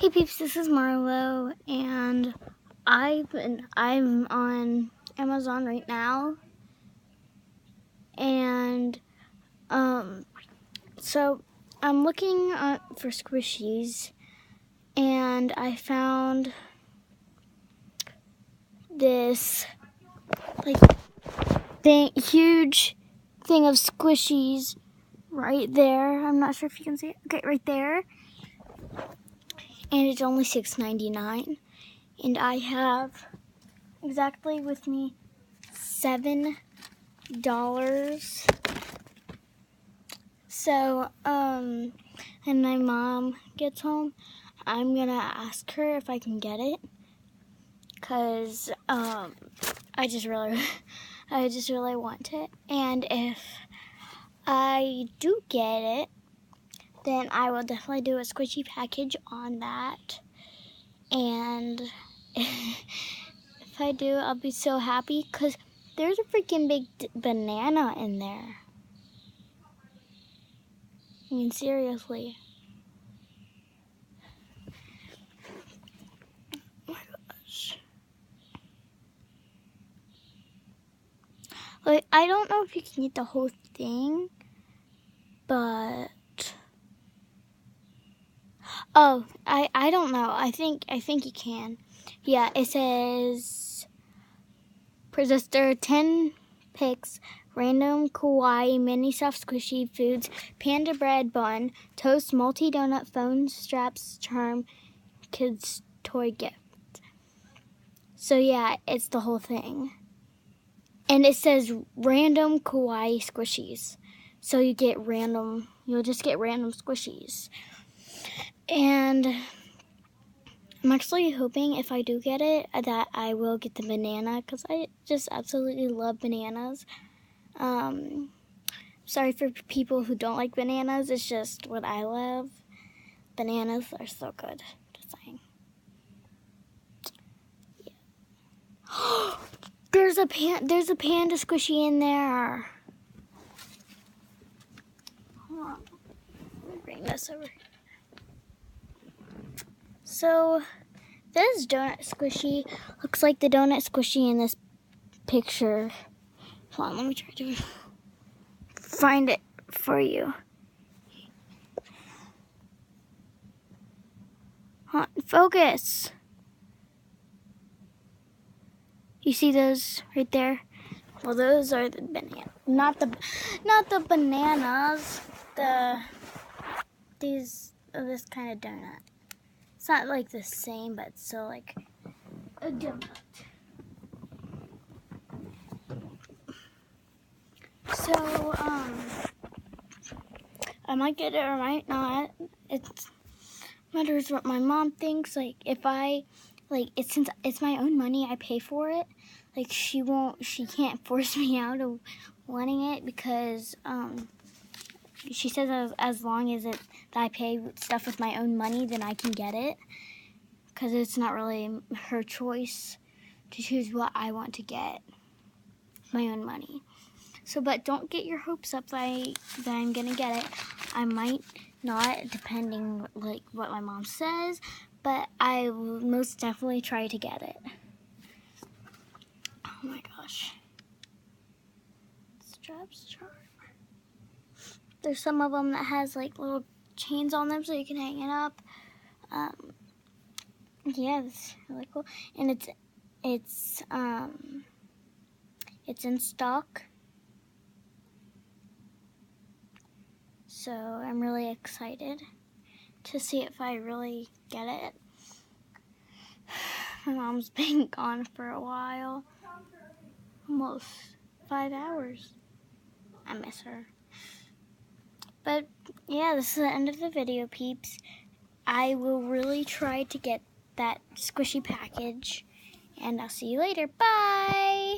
Hey peeps, this is Marlo, and I'm on Amazon right now, and so I'm looking for squishies, and I found this huge thing of squishies right there. I'm not sure if you can see it. Okay, right there, and it's only $6.99, and I have exactly with me $7. So, when my mom gets home, I'm gonna ask her if I can get it, cause I just really want it. And if I do get it, then I will definitely do a squishy package on that. And if I do, I'll be so happy, cause there's a freaking big banana in there. I mean, seriously. Oh my gosh. Like, I don't know if you can get the whole thing, but oh, I don't know. I think you can. Yeah, it says there 10 picks, random kawaii mini soft squishy foods, panda bread bun, toast, multi donut, phone straps, charm, kids toy gift. So yeah, it's the whole thing. And it says random kawaii squishies. So you'll just get random squishies. And I'm actually hoping if I do get it that I will get the banana, because I just absolutely love bananas. Sorry for people who don't like bananas, it's just what I love. Bananas are so good. Just saying. Yeah. There's a panda squishy in there. Hold on. Let me bring this over. So this donut squishy looks like the donut squishy in this picture. Hold on, let me try to find it for you. Focus. You see those right there? Well, those are the bananas. Not the bananas. This kind of donut. It's not like the same, but it's still like a donut. So, I might get it or I might not. It matters what my mom thinks. Like, since it's my own money, I pay for it. Like, she can't force me out of wanting it, because, she says as long as that I pay stuff with my own money, then I can get it. Because it's not really her choice to choose what I want to get. My own money. So, but don't get your hopes up that I'm gonna get it. I might not, depending like what my mom says, but I will most definitely try to get it. Oh my gosh. Straps charm. There's some of them that has like little chains on them so you can hang it up. Yeah, it's really cool. And it's in stock. So I'm really excited to see if I really get it. My mom's been gone for a while. Almost 5 hours. I miss her. But yeah, this is the end of the video, peeps. I will really try to get that squishy package. And I'll see you later. Bye!